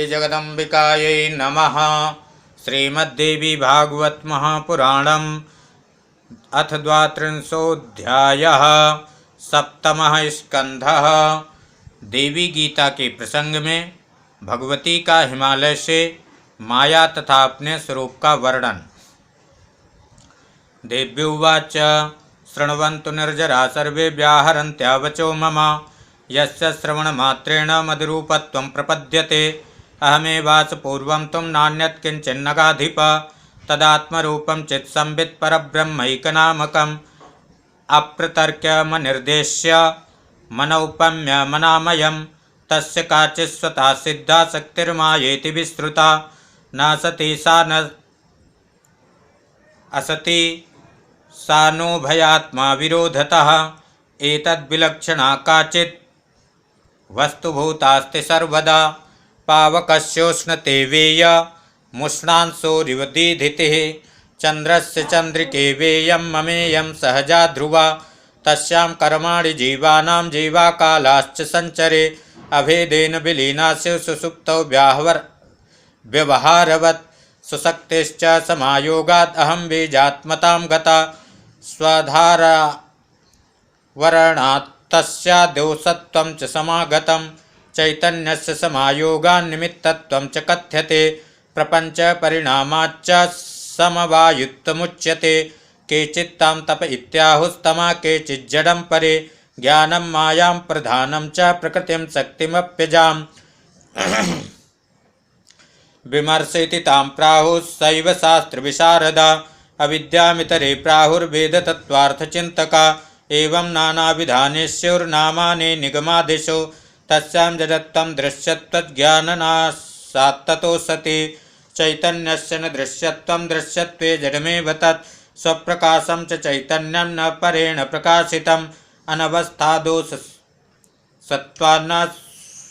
श्रीजगदम्बिकायै नमः। श्रीमद्देवी भागवत महापुराणम् अथ द्वात्रिंशोऽध्यायः। सप्तमः स्कन्धः। देवी गीता के प्रसंग में भगवती का हिमालय से माया तथा अपने स्वरूप का वर्णन। देव्युवाच शृण्वन्तु निर्जरा सर्वे व्याहरन्त्या वचो मम। यस्य श्रवणमात्रेण मदरूपत्वं प्रपद्यते अहमेवास पूर्वं त्वं नान्यत् किञ्चिन्नगाधिप। तदात्मरूपं चित्संवित् परब्रह्मैकनामकम् अप्रतर्क्यमनिर्देश्य मनौपम्य मनामयं। तस्य काचित् स्वतः सिद्धा शक्तिर्मायेति विश्रुता। न सती सा न असति सा नो भयात्मा विरोधतः। एतद्विलक्षणा काचित् वस्तुभूतास्ति सर्वदा। पावकस्योष्णते वेय मुष्णांशोरिव दीधितिः। चन्द्रस्य चन्द्रिके वेयं ममेयं सहजा ध्रुवा। तस्यां कर्माणि जीवानां जीवाकालाश्च संचरे। अभेदेन विलीनास्यु सुसुप्तौ व्यवहारवत्। सुशक्तिश्च समायोगात् अहं बीजात्मतां गता। स्वधारा वर्णात् तस्यादोषत्वं च समागतं। चैतन्यस्य समायोगान्निमित्तत्वं च कथ्यते। प्रपञ्च परिणामाच्च समवायुत्वमुच्यते। केचित्तां तप इत्याहुस्तमा केचिज्जडं परे। ज्ञानं मायां प्रधानं च प्रकृतिं शक्तिमप्यजाम्। विमर्शेति तां प्राहुः सैव शास्त्रविशारदा। अविद्यामितरे प्राहुर्वेदतत्त्वार्थचिन्तका। एवं नानाविधानेष्युर्नामानि निगमादिषु। तस्यां जडत्वं दृश्यत्वज्ञाननाशात्ततो सति। चैतन्यस्य न दृश्यत्वं दृश्यत्वे जडमेव तत्। स्वप्रकाशं च चैतन्यं न परेण प्रकाशितम्। अनवस्थादोषसत्त्वान्न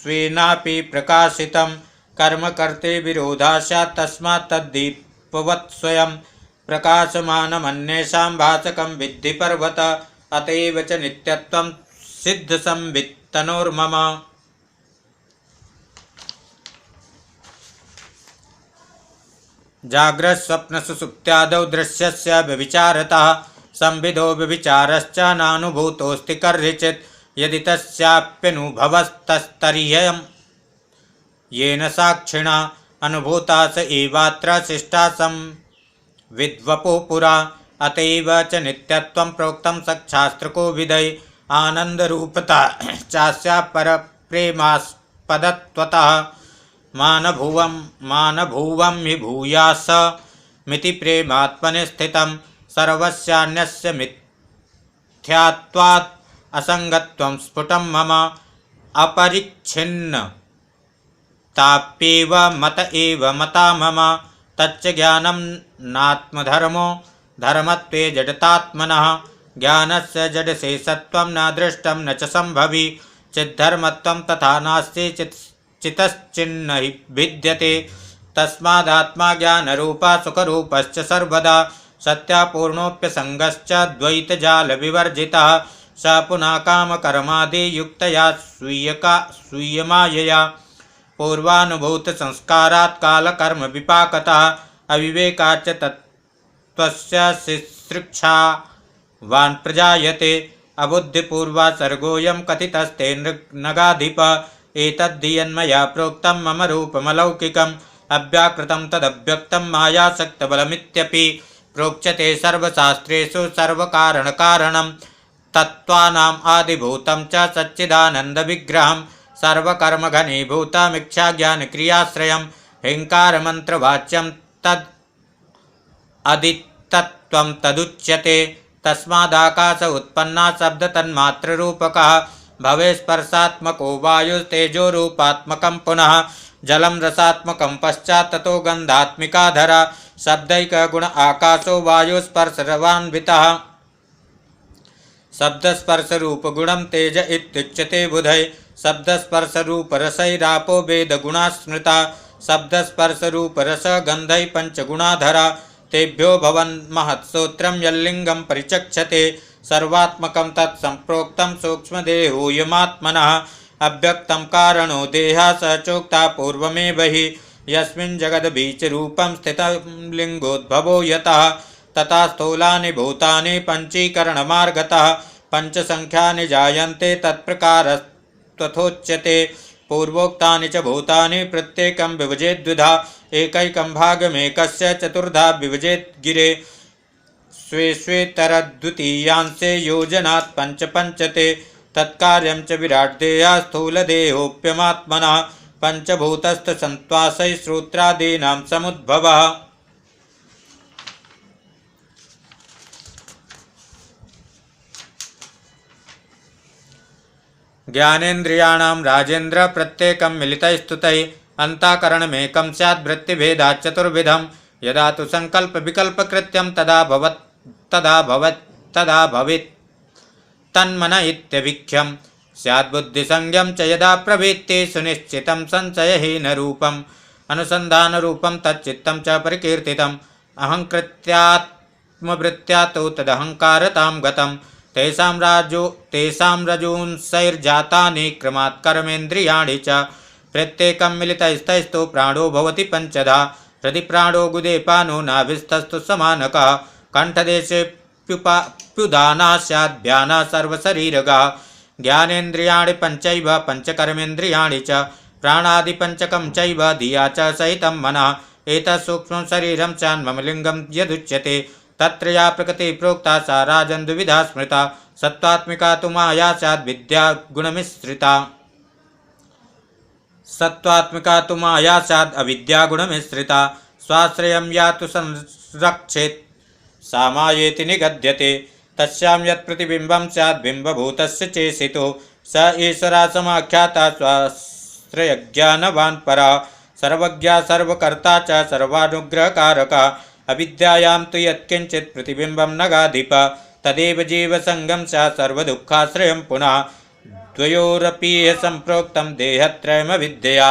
स्वेनापि प्रकाशितं। कर्मकर्ते विरोधा स्यात् तस्मात् तद्दीपवत् स्वयं। प्रकाशमानमन्येषां भासकं विद्धि पर्वत। अतएव च नित्यत्वं सिद्धसंवित्तनोर्मम। जाग्रत्स्वप्नसुषुप्त्यादौ दृश्यस्य व्यभिचारतः संविदो व्यभिचारश्च नानुभूतोऽस्ति कर्हिचित्। यदि तस्याप्यनुभवस्तर्ह्यं येन साक्षिणा अनुभूता स एवात्र शिष्टा संविद्वपुः पुरा। अतएव च नित्यत्वं प्रोक्तं सच्छास्त्रकोविदै। आनन्दरूपता चास्या परप्रेमास्पदत्वतः। मानभुवं हि भूयासमिति प्रेमात्मनि स्थितं। सर्वस्यान्यस्य मिथ्यात्वात् असङ्गत्वं स्फुटं मम। अपरिच्छिन्नताप्येव मत एव मता मम। तच्च ज्ञानं नात्मधर्मो धर्मत्वे जडतात्मनः। ज्ञानस्य जडशेषत्वं न दृष्टं न च संभवी। चिद्धर्मत्वं तथा नास्ति चितश्चिन्न हि भिद्यते। तस्मादात्मा ज्ञानरूपा सुखरूपश्च सर्वदा। सत्यापूर्णोऽप्यसङ्गश्च द्वैतजालविवर्जितः। स पुनः कामकर्मादियुक्तया स्वीयमायया। पूर्वानुभूतसंस्कारात् कालकर्मविपाकतः। अविवेकाच्च तत्त्वस्य शिश्रिक्षावान् प्रजायते। अबुद्धिपूर्वा सर्गोऽयं कथितस्ते नगाधिप। एतद्धियन्मया प्रोक्तं मम रूपमलौकिकम्। अव्याकृतं तदव्यक्तं मायाशक्तबलमित्यपि। प्रोच्यते सर्वशास्त्रेषु सर्वकारणकारणं। तत्त्वानाम् आदिभूतं च सच्चिदानन्दविग्रहं। सर्वकर्मघनीभूतमिच्छाज्ञानक्रियाश्रयं। हिङ्कारमन्त्रवाच्यं तदितत्त्वं तदुच्यते। तस्मादाकाश उत्पन्ना शब्दतन्मात्ररूपकः। भवे स्पर्शात्मको वायुस्तेजोरूपात्मकं पुनः। जलं रसात्मकं पश्चात् ततो गन्धात्मिका धरा। शब्दैकगुण आकाशो वायुस्पर्शरवान्वितः। शब्दस्पर्शरूपगुणं तेज इत्युच्यते बुधै। शब्दस्पर्शरूपरसैरापो वेदगुणा स्मृता। शब्दस्पर्शरूपरसगन्धै पञ्चगुणाधरा। तेभ्यो भवन्महत्सूत्रं यल्लिङ्गं परिचक्षते। सर्वात्मकं तत्सम्प्रोक्तं सूक्ष्मदेहोऽयमात्मनः। अव्यक्तं कारणो देहा स चोक्ता पूर्वमेव हि यस्मिन् जगद्बीजरूपं स्थितं लिङ्गोद्भवो यतः तथा स्थूलानि भूतानि पञ्चीकरणमार्गतः पञ्चसङ्ख्यानि जायन्ते तत्प्रकारस्तथोच्यते पूर्वोक्तानि च भूतानि प्रत्येकं विभजेद्विधा एकैकं भागमेकस्य चतुर्धा विभजेत् गिरे स्वे स्वेतरद्वितीयांशे योजनात् पञ्चपञ्चते तत्कार्यं च विराट्देहा स्थूलदेहोऽप्यमात्मनः पञ्चभूतस्थसन्त्वासैः श्रोत्रादीनां समुद्भवः। ज्ञानेन्द्रियाणां राजेन्द्र प्रत्येकं मिलितैस्तुतैः अन्ताकरणमेकं स्यात् वृत्तिभेदात् चतुर्विधं यदा तु सङ्कल्पविकल्पकृत्यं तदा भवेत् तन्मन इत्यभिख्यं स्याद्बुद्धिसंज्ञं च यदा प्रवृत्ति सुनिश्चितं संशयहीनरूपम् अनुसन्धानरूपं तच्चित्तं च परिकीर्तितम् अहङ्कृत्यात्मवृत्त्या तु तदहङ्कारतां गतं तेषां रजूंसैर्जातानि क्रमात् कर्मेन्द्रियाणि च प्रत्येकं मिलितैस्तैस्तु प्राणो भवति पञ्चधा हृदि प्राणो गुदेपानो नाभिस्तस्तु समानकः कण्ठदेशे प्युदाना स्याद्भ्याना सर्वशरीरगः ज्ञानेन्द्रियाणि पञ्चैव पञ्चकर्मेन्द्रियाणि च प्राणादिपञ्चकं चैव धिया च सहितं मनः एतत् सूक्ष्मं शरीरं चान्ममलिङ्गं यदुच्यते तत्र या प्रकृतिः प्रोक्ता सा राजन् द्विविधा स्मृता सत्त्वात्मिका तु माया स्याद् विद्यागुणमिश्रिता सत्त्वात्मिका तु माया स्याद् अविद्यागुणमिश्रिता स्वाश्रयं या तु संरक्षेत् सा मायेति निगद्यते तस्यां यत् प्रतिबिम्बं स्यात् बिम्बभूतस्य चेसितो स ईश्वरः समाख्याता स्वाश्रयज्ञानवान् परः सर्वज्ञा सर्वकर्ता च सर्वानुग्रहकारकः अविद्यायां तु यत्किञ्चित् प्रतिबिम्बं नगाधिप तदेव जीवसङ्गं स्यात् सर्वदुःखाश्रयं पुनः द्वयोरपि सम्प्रोक्तं देहत्रयमविद्यया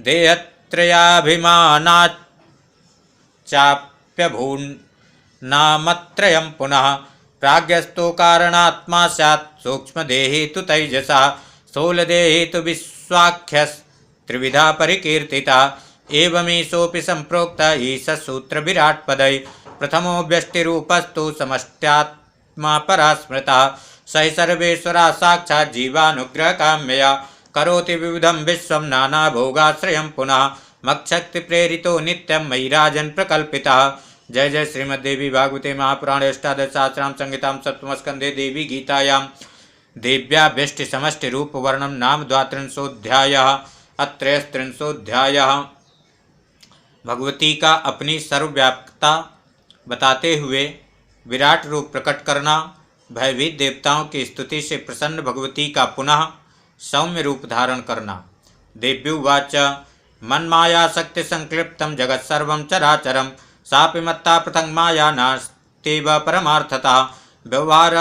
देहत्रयाभिमानाच्चाप्यभून्नामत्रयं पुनः प्राज्ञस्तु कारणात्मा स्यात् सूक्ष्मदेही तु तैजसा स्थूलदेही तु विश्वाख्यस्त्रिविधा परिकीर्तिता एवमीशोऽपि सम्प्रोक्त ईशसूत्रविराट्पदै प्रथमो व्यष्टिरूपस्तु समष्ट्यात्मा परा स्मृता स हि सर्वेश्वरा साक्षात् जीवानुग्रहकाम्यया करोति विविधं विश्वं नानाभोगाश्रयं पुनः मच्छक्तिप्रेरितो नित्यं मयि राजन् प्रकल्पितः। जय जय श्रीमद्देवी भागवते महापुराणे अष्टादशसहस्रां संहितां सप्तमस्कन्धे देवी गीतायां देव्या व्यष्टिसमष्टिरूपवर्णनं नाम द्वात्रिंशोऽध्यायः। अत्रयस्त्रिंशोऽध्यायः। भगवती का अपनी सर्वव्यापकता बताते हुए विराट रूप प्रकट करना, भयभीत देवताओं की स्तुति से प्रसन्न भगवती का पुनः सौम्य रूप धारण करना। देव्युवाच मन्माया शक्ति संक्लिप्तं जगत्सर्वं चराचरं सापि मत्ता पृथङ् माया नास्त्येव परमार्थता व्यवहार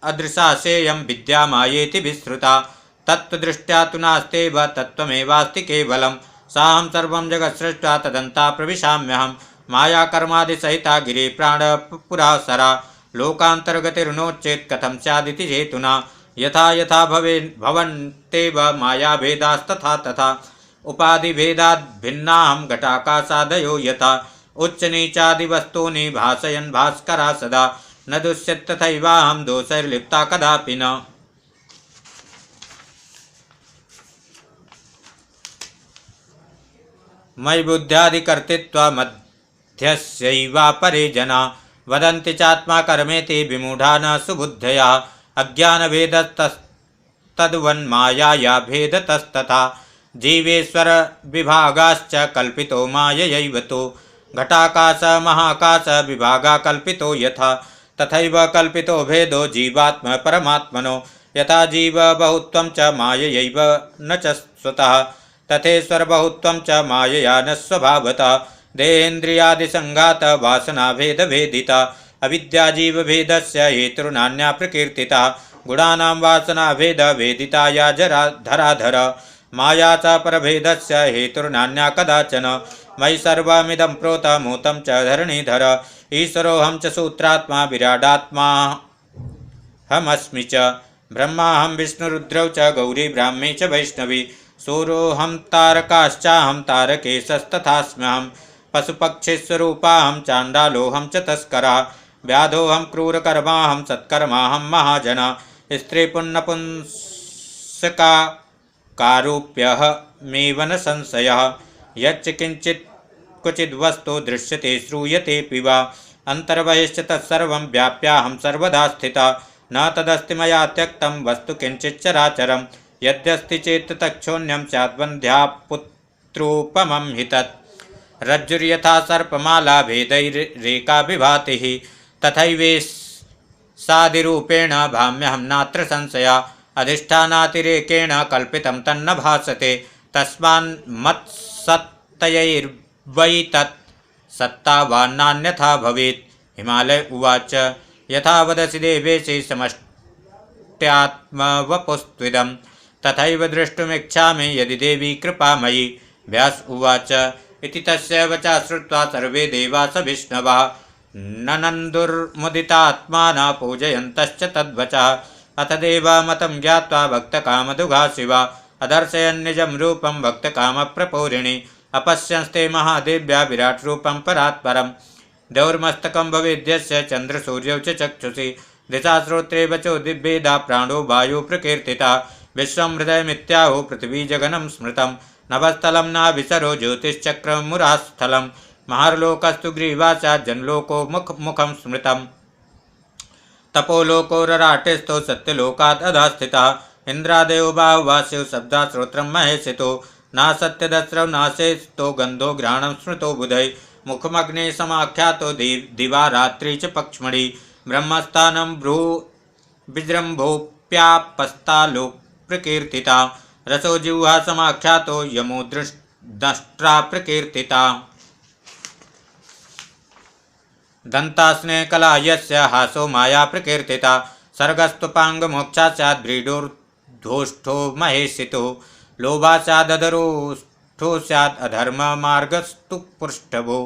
अदृशा सेयं विद्या मायेति विश्रुता तत्त्वदृष्ट्या तु नास्त्येव तत्त्वमेवास्ति केवलं साहं सर्वं जगत्सृष्ट्वा तदन्ता प्रविशाम्यहं माया कर्मादिसहिता गिरे प्राणपुरासरा लोकान्तर्गतिर्नोच्चेत् कथं स्यादिति हेतुना यथा यथा भवन्तेव मायाभेदास्तथा तथा उपाधिभेदाद् भिन्नाहं घटाकाशादयो यथा उच्चनीचादिवस्तूनि भासयन् भास्करा सदा न दुष्यत् तथैवाहं दोषैर्लिप्ता कदापि न। मयि बुद्ध्यादिकर्तृत्वमध्यस्यैवापरे जना वदन्ति चात्मा कर्मेति विमूढा न सुबुद्धया अज्ञानभेदस्तद्वन्मायाया भेदतस्तथा जीवेश्वर विभागाश्च कल्पितो माययैव तो घटाकाश महाकाश विभागा कल्पितो यथा तथैव कल्पितो भेदो जीवात्म परमात्मनो यथा जीव बहुत्वं च माययैव न च स्वतः तथेश्वर बहुत्वं च मायया न स्वभावतः देहेन्द्रियादिसंघात वासना भेद भेदिता अविद्या जीव भेदस्य हेतुर्नान्या प्रकीर्तिता गुणानां वासना भेद भेदिता या जरा धराधर माया च परभेदस्य हेतुर्नान्या कदाचन मयि सर्वमिदं प्रोतमूतं च धरणीधर ईश्वरोऽहं च सूत्रात्मा विराडात्मा हमस्मि च ब्रह्माहं विष्णुरुद्रौ च गौरी ब्राह्मी च वैष्णवी सूरोऽहं तारकाश्चाहं तारकेशस्तथास्म्यहं पशुपक्षिस्वरूपाहं चाण्डालोऽहं च तस्करः व्याधोऽहं क्रूरकर्माहं सत्कर्माहं महाजना स्त्रीपुण्यपुंसकारूप्यः मेव न संशयः यच्च किञ्चित् क्वचिद्वस्तु दृश्यते श्रूयतेऽपि वा अन्तर्बहिश्च तत्सर्वं व्याप्याहं सर्वदा स्थिता न तदस्ति मया त्यक्तं वस्तु किञ्चिच्चराचरं यद्यस्ति चेत् तच्छून्यं स्याद्वन्ध्यापुत्रोपमं हि तत् रज्जुर्यथा सर्पमाला भेदैरेका विभाति तथैवेशादिरूपेण भाम्यहं नात्र संशया अधिष्ठानातिरेकेण कल्पितं तन्न भासते तस्मान्मत्सत्तयैर्वै तत् सत्ता वा नान्यथा भवेत्। हिमालय उवाच यथा वदसि देवेशे समष्ट्यात्मवपुस्त्विदं तथैव द्रष्टुमिच्छामि यदि देवी कृपामयी। व्यास उवाच इति तस्य वचा श्रुत्वा सर्वे देवास विष्णवः ननन्दुर्मुदितात्माना पूजयन्तश्च तद्वचः अथ देवा मतं ज्ञात्वा भक्तकामदुघा शिवा अदर्शयन् निजं रूपं भक्तकामप्रपूरिणि अपश्यंस्ते महादेव्या विराट रूपं परात्परं दौर्मस्तकं भवेद्यस्य चन्द्रसूर्यौ च चक्षुषि दिशा श्रोत्रे वचो दिव्येदा प्राणो वायु प्रकीर्तिता विश्वं हृदयमित्याहो पृथ्वी जगनं स्मृतं नभस्थलं नाभिसरो ज्योतिश्चक्रं मुरास्थलं महार्लोकस्तु ग्रीवाचात् जनलोको मुखं स्मृतं तपोलोको रराटेस्थो सत्यलोकात् अधस्थितः इंद्रादयो बाहुवास्यो शब्दा श्रोत्रं महेशितो नासत्यदस्रौ नाशेस्तो गन्धो घ्राणं स्मृतो बुधै मुखमग्ने समाख्यातो दिवा रात्रि च पक्ष्मणि ब्रह्मस्थानं भ्रू विजृम्भोऽप्यापस्तालो प्रकीर्तिता रसो जिह्वा समाख्यातो यमो दष्ट्रा प्रकीर्तिता दन्तास्ने कला यस्य हासो माया प्रकीर्तिता सर्गस्तुपाङ्गमोक्षा स्यात् व्रीडोर्धोष्ठो महेशितो लोभा स्यादधरोष्ठो स्यात् अधर्ममार्गस्तु पृष्ठभो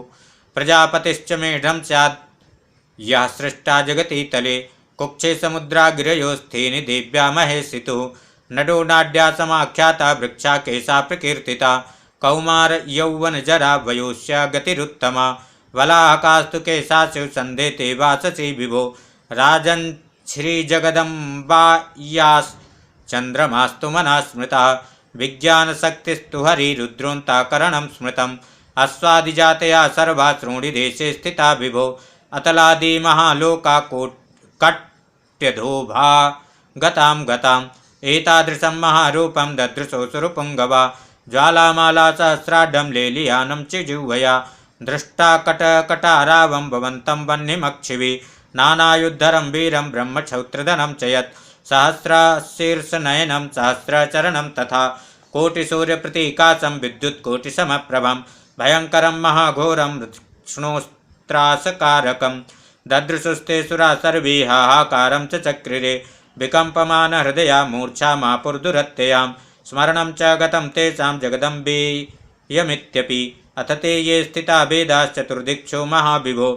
प्रजापतिश्च मेढं स्यात् यः सृष्टा जगति तले कुक्षे समुद्राग्रयोस्थेनि देव्या महेशितो नडो नाड्या समाख्याता वृक्षा केशा प्रकीर्तिता कौमार यौवन जरा वयोष्या गतिरुत्तमा वलाहकास्तु केशास्यु सन्देते वाससि विभो राजन् श्रीजगदम्बायाश्चन्द्रमास्तु मनः स्मृतः विज्ञानशक्तिस्तु हरिरुद्रोऽन्ताकरणं स्मृतम् अस्वादिजातया सर्वा श्रोणिदेशे स्थिता विभो अतलादिमहालोका कट्यधोभा गतां गताम् एतादृशं महारूपं ददृशो सुरपुङ्गवा ज्वालामाला सहस्राढ्यं लेलियानं चिजिह्वया दृष्टा कटकटारावं भवन्तं वह्निमक्षिवि नानायुद्धरं वीरं ब्रह्मक्षौत्रधनं च यत् सहस्रशीर्षनयनं सहस्रचरणं तथा कोटिसूर्यप्रतीकाशं विद्युत्कोटिसमप्रभं भयङ्करं महाघोरं कृष्णोस्त्रासकारकं ददृशुस्ते सुरा सर्वे हाहाकारं च चक्रिरे विकम्पमानहृदया मूर्छा मापुर्दुरत्ययां स्मरणं च गतं तेषां जगदम्बेयमित्यपि अथ ते ये स्थिता भेदाश्चतुर्दिक्षो महाविभो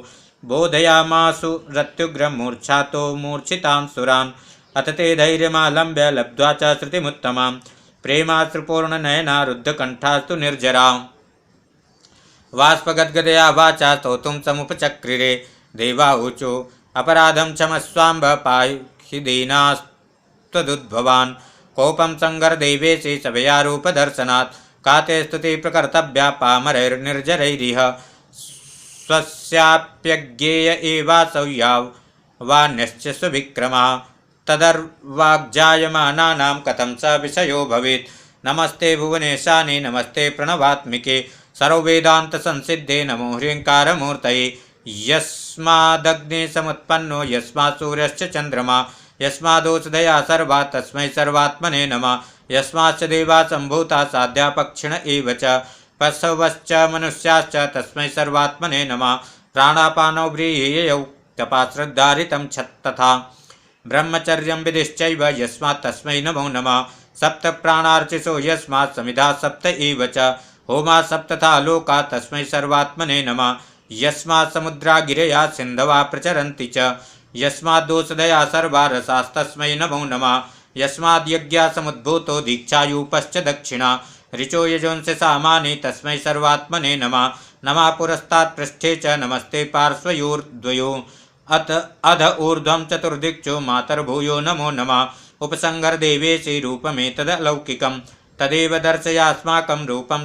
बोधयामासु रत्युग्रं मूर्छातो मूर्छितां सुरान् अथ ते धैर्यमालम्ब्य लब्ध्वा च श्रुतिमुत्तमां प्रेमाश्रुपूर्णनयना रुद्धकण्ठास्तु निर्जरा वाष्पगद्गदया वाचा स्तोतुं समुपचक्रिरे देवा ऊचो अपराधं क्षमस्वाम्ब पाहि दीनास्त्वदुद्भवान् कोपं संगरदेवेशे सभया रूपदर्शनात् काते स्तुति प्रकर्तव्या पामरैर्निर्जरैरिह स्वस्याप्यज्ञेय एवासौ यावान्यश्च सुविक्रमः तदर्वाग्जायमानानां कथं स विषयो भवेत् नमस्ते भुवनेशानि नमस्ते प्रणवात्मिके सर्ववेदान्तसंसिद्धे नमो ह्रीङ्कारमूर्तये यस्मादग्ने समुत्पन्नो यस्मात् सूर्यश्च चन्द्रमा यस्मादोषधया सर्वा तस्मै सर्वात्मने नमः यस्माच्च देवा सम्भूता साध्या पक्षिण एव च पशवश्च मनुष्याश्च तस्मै सर्वात्मने नमः प्राणापानौ व्रीहयौ तपाश्रद्धारितं तथा ब्रह्मचर्यं विधिश्चैव यस्मात् तस्मै नमो नमः सप्तप्राणार्चिषो यस्मात् समिधा सप्त एव च होमा सप्तथा लोका तस्मै सर्वात्मने नमः यस्मात् समुद्रा गिरया सिन्धवा प्रचरन्ति च यस्माद्दोषधया सर्वा रसास्तस्मै नमो नमः यस्माद्यज्ञासमुद्भूतो दीक्षायूपश्च दक्षिणा ऋचो यजोंसि सामानि तस्मै सर्वात्मने नमः नमः पुरस्तात् पृष्ठे च नमस्ते पार्श्वयोर्द्वयो अथ अध ऊर्ध्वं चतुर्दिक्षु मातर्भूयो नमो नमः उपसंहरदेवेशि रूपमेतदलौकिकं तदेव दर्शयास्माकं रूपं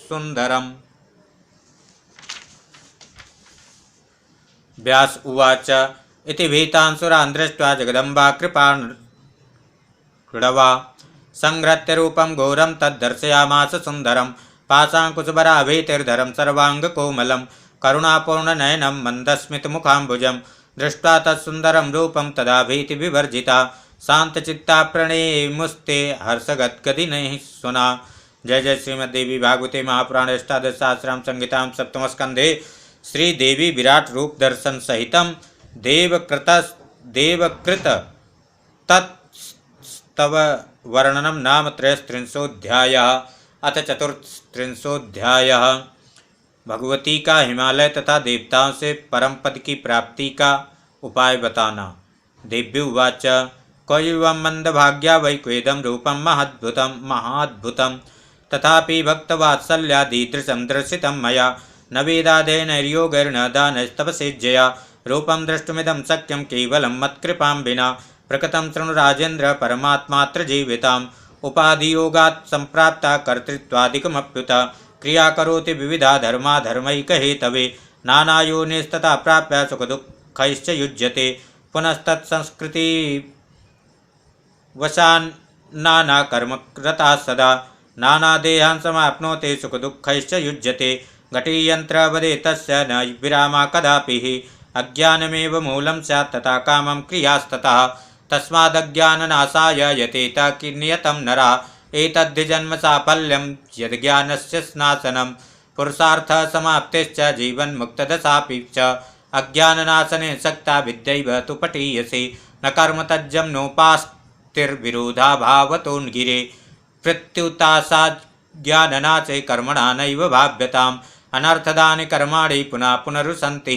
सुन्दरम्। व्यास उवाच इति भीतांसुरान् दृष्ट्वा जगदम्बा कृपाणुवा संहृत्य रूपं घोरं तद्दर्शयामास सुन्दरं पाशाङ्कुशबराभीतिर्धरं सर्वाङ्गकोमलं करुणापूर्णनयनं मन्दस्मितमुखाम्बुजं दृष्ट्वा तत्सुन्दरं रूपं तदा भीतिविवर्जिता शान्तचित्ता प्रणेमुस्ते हर्षगद्गदिनैः सुना। जय जय श्रीमद्देवी भागवते महापुराणे अष्टादशसहस्रां संहितां सप्तमस्कन्धे श्रीदेवी विराट रूप दर्शन सहितं देवकृत तत्स्तव वर्णनम नाम त्रयस्त्रिंशोऽध्यायः। अथ चतुस्त्रिंशोऽध्यायः भगवती का हिमालय तथा देवताओं से परम पद की प्राप्ति का उपाय बताना। देव्य उवाच क्वैवं मंदभाग्या वै क्वेदं रूपं महाद्भुतं तथापि भक्तवात्सल्यादीदृशं दर्शितं मया न वेदाध्ययनैर्योगैर्न दानस्तपसेज्जया रूपं द्रष्टुमिदं शक्यं केवलं मत्कृपां विना प्रकृतं शृणु राजेन्द्र परमात्मात्र जीविताम् उपाधियोगात् सम्प्राप्ता कर्तृत्वादिकमप्युत क्रिया करोति विविधा धर्मा धर्मैकहेतवे नानायोनिस्तथा प्राप्य सुखदुःखैश्च युज्यते पुनस्तत्संस्कृति वशान् नाना कर्मरता सदा नानादेहान् समाप्नोति सुखदुःखैश्च युज्यते घटीयन्त्रवदे तस्य न विरामा कदापि अज्ञानमेव मूलं स्यात् तथा कामं क्रियास्ततः तस्मादज्ञाननाशाय यतेत नियतं नरा एतद्धि जन्म साफल्यं यद्ज्ञानस्य नाशनं पुरुषार्थः समाप्तिश्च जीवन्मुक्तदशापि च अज्ञाननाशने सक्ता विद्यैव तु पठीयसे न कर्म तज्जं नोपास्तिर्विरोधाभावतोन्गिरे प्रत्युतासाज्ञाननाशे कर्मणा नैव भाव्यताम् अनर्थदानि कर्माणि पुनः पुनरुसन्ति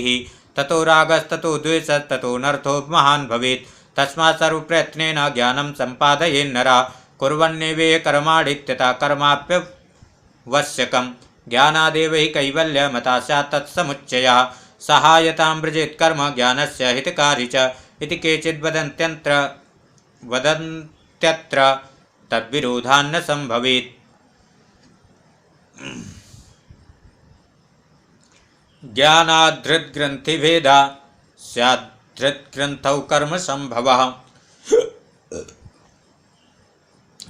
ततो रागस्ततो द्वेषस्ततो नर्थो महान् भवेत् तस्मात् सर्वप्रयत्नेन ज्ञानं सम्पादयेन्नरा कुर्वन्नेवेह कर्माणित्यथा कर्माप्यवश्यकं ज्ञानादेव हि कैवल्यमता स्यात् तत्समुच्चयः सहायतां व्रजेत् कर्म ज्ञानस्य हितकारी च इति केचिद् वदन्त्यत्र तद्विरोधान्न सम्भवेत्। ज्ञानाद्धृद्ग्रन्थिभेदा स्याद्धृद्ग्रन्थौ कर्म संभवः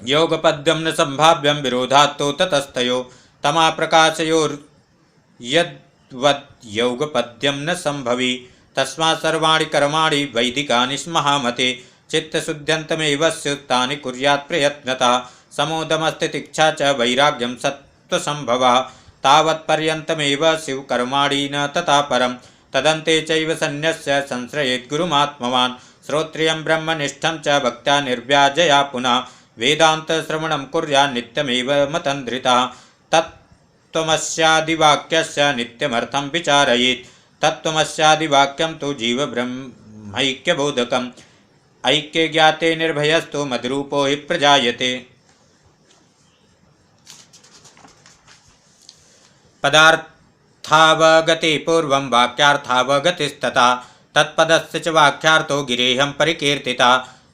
योगपद्यं न संभाव्यं विरोधात्तो ततस्तयो तमा प्रकाशयोर्यद्वद्योगपद्यं न संभवी तस्मात् सर्वाणि कर्माणि वैदिकानि महामते चित्तशुद्ध्यन्तमेव स्युक्तानि कुर्यात् प्रयत्नतः समोदमस्तितिक्षा च वैराग्यं सत्त्वसंभवः तावत्पर्यन्तमेव शिवकर्माणि न तथा परं तदन्ते चैव सन्न्यस्य संश्रयेत् गुरुमात्मवान् श्रोत्रियं ब्रह्मनिष्ठं च भक्त्या निर्व्याजया पुनः वेदान्तश्रवणं कुर्यात् नित्यमेव मतन्द्रितः तत्त्वमस्यादिवाक्यस्य नित्यमर्थं विचारयेत् तत्त्वमस्यादिवाक्यं तु जीवब्रह्मैक्यबोधकम् ऐक्ये ज्ञाते निर्भयस्तु मद्रूपो हि प्रजायते। पदार्थावगते पूर्वं वाक्यार्थावगतिस्तथा तत्पदस्य च वाक्यार्थो गिरेहं परिकीर्तिता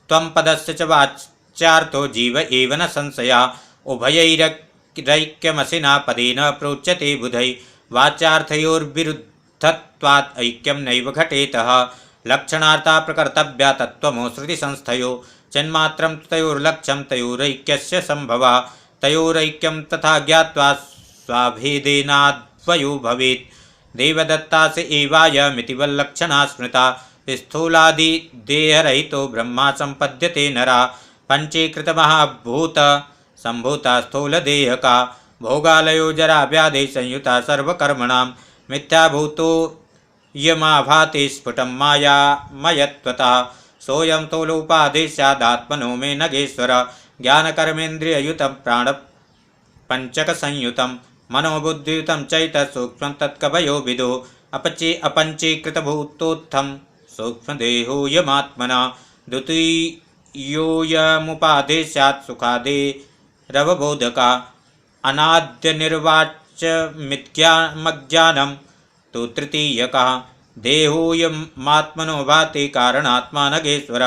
त्वं पदस्य च वाच्यार्थो जीव एव न संशया उभयैरैक्यमसिना पदेन प्रोच्यते बुधै वाच्यार्थयोर्विरुद्धत्वात् ऐक्यं नैव घटेतः लक्षणार्था प्रकर्तव्या तत्त्वमो श्रुतिसंस्थयो चिन्मात्रं तयोर्लक्ष्यं तयोरैक्यस्य संभवः तयोरैक्यं तथा ज्ञात्वा स्वाभेदेनाद्वयो भवेत् देवदत्तास्य एवायमिति वल्लक्षणा स्मृता स्थूलादिदेहरहितो ब्रह्मा सम्पद्यते नरा पञ्चीकृतमहाभूत सम्भूता स्थूलदेहका भोगालयो जराव्याधि संयुता सर्वकर्मणां मिथ्याभूतो यमाभाति स्फुटं मायामयत्वतः सोऽयं स्थूलोपादेशादात्मनो मे नगेश्वर ज्ञानकर्मेन्द्रिययुतं प्राणपञ्चकसंयुतं मनोबुद्धियुतं चैतसूक्ष्मं तत्कवयो विदो अपञ्चीकृतभूतोत्थं सूक्ष्मदेहोऽयमात्मना द्वितीयो योऽयमुपादेशात् सुखादेरवबोधका अनाद्यनिर्वाच्यमिथ्यामज्ञानं तु तृतीयकः देहोऽयमात्मनो भाति कारणात्मा नगेश्वर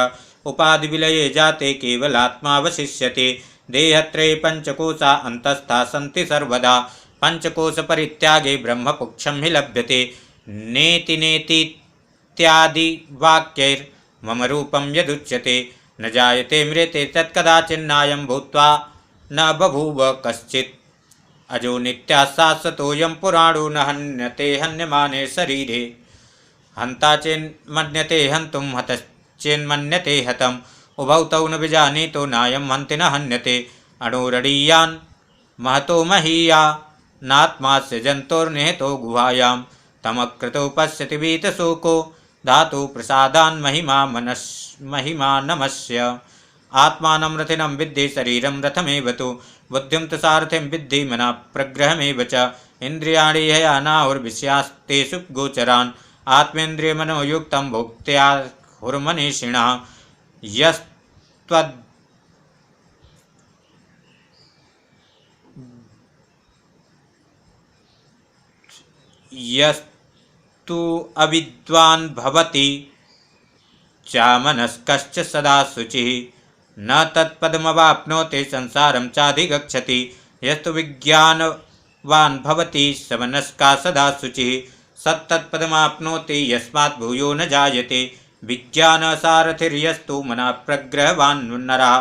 उपाधिविलये जाते केवलात्मावशिष्यते देहत्रये पञ्चकोशा अन्तस्था सन्ति सर्वदा पंचकोशपरित्यागे ब्रह्मपुक्षं हि लभ्यते नेति नेतीत्यादिवाक्यैर्मम रूपं यदुच्यते न जायते म्रियते तत्कदाचिन्नायं भूत्वा न बभूव कश्चित् अजो नित्याः शाश्वतोऽयं पुराणो न हन्यते हन्यमाने शरीरे हन्ता चेन्मन्यते हन्तुं हतश्चेन्मन्यते हतम् उभौ तौ न विजानीतो नायं हन्ति न हन्यते अणुरणीयान् महतो महीया नात्मास्य जन्तोर्निहितो गुहायां तमकृतो पश्यति वीतशोको धातु प्रसादान् महिमा नमस्य आत्मानं रथिनं विद्धि शरीरं रथमेव तु बुद्धिं तु सारथिं विद्धि मना प्रग्रहमेव च इन्द्रियाणि हयानाहुर्विषयास्तेषु गोचरान् आत्मेन्द्रियमनोयुक्तं भोक्त्याहुर्मनीषिणः यस्तु अविद्वान् भवति चामनस्कश्च सदा शुचिः न तत्पदमवाप्नोति संसारं चाधिगच्छति यस्तु विज्ञानवान् भवति समनस्का सदा शुचिः सत्तत्पदमाप्नोति यस्मात् भूयो न जायते विज्ञानसारथिर्यस्तु मना प्रग्रहवान् नरः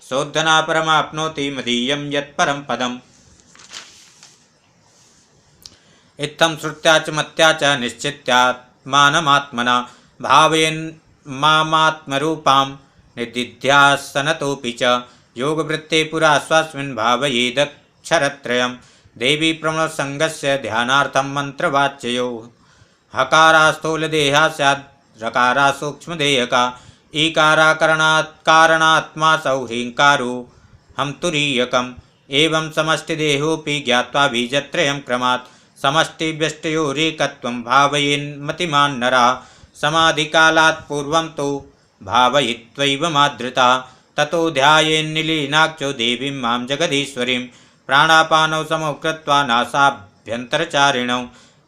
सोद्धना परमाप्नोति मदीयं यत्परं पदम् इत्थं श्रुत्या च मत्या च निश्चित्यात्मानमात्मना भावयेन्मामात्मरूपां निदिध्यासनतोऽपि च योगवृत्ते पुरा स्वस्मिन् भावयेदक्षरत्रयं देवी प्रणवसङ्गस्य ध्यानार्थं मन्त्रवाच्ययो हकारास्थूलदेहा स्यात् रकारा सूक्ष्मदेहका ईकाराकरणात्कारणात्मासौ ह्रीङ्कारो हम तुरीयकम् एवं समष्टिदेहोऽपि ज्ञात्वा बीजत्रयं क्रमात् समष्टिव्यष्टयोरेकत्वं भावयेन्मतिमान् नरः समाधिकालात् पूर्वं तु भावयित्वैव ततो ध्यायेन्निलीनाक्षो देवीं मां जगदीश्वरीं प्राणापानौ समौ कृत्वा नासाभ्यन्तरचारिणौ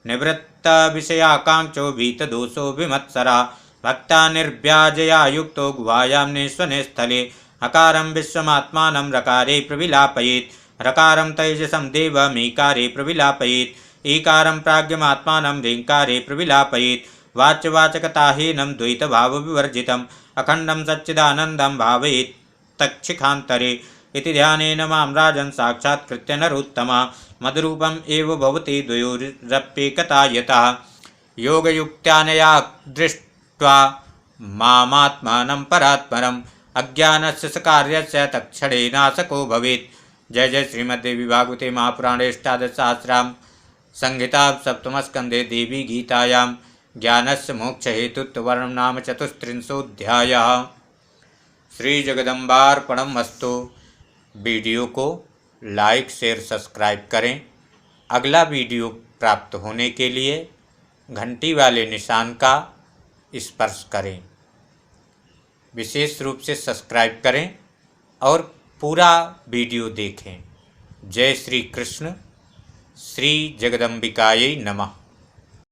निवृत्तविषयाकाङ्क्षो भीतदोषो विमत्सरा भक्ता निर्व्याजया युक्तो गुहायां निःस्वने स्थले हकारं विश्वमात्मानं रकारे प्रविलापयेत् रकारं तैजसं देवमीकारे प्रविलापयेत् ईकारं प्राज्ञमात्मानं ह्रीङ्कारे प्रविलापयेत् वाच्यवाचकताहीनं द्वैतभावविवर्जितम् अखण्डं सच्चिदानन्दं भावयेत् तच्छिखान्तरे इति ध्यानेन मां राजन् साक्षात्कृत्य नरोत्तमा मदरूपम् एव भवति द्वयोरप्येकता यतः योगयुक्त्यानया दृष्ट्वा मामात्मानं परात्परम् अज्ञानस्य सकार्यस्य तत्क्षणे नाशको भवेत्। जय जय श्रीमद्देवी भागवते महापुराणे अष्टादशसहस्रां संहिता सप्तमस्कन्धे देवी गीतायां ज्ञानस्य मोक्षहेतुत्ववर्णनं नाम चतुस्त्रिंशोऽध्यायः। श्री जगदम्बार्पणमस्तु। वीडियो को लाइक शेयर सब्सक्राइब करें। अगला वीडियो प्राप्त होने के लिए घंटी वाले निशान का स्पर्श करें। विशेष रूप से सब्सक्राइब करें और पूरा वीडियो देखें। जय श्री कृष्ण। श्री जगदम्बिकायै नमः।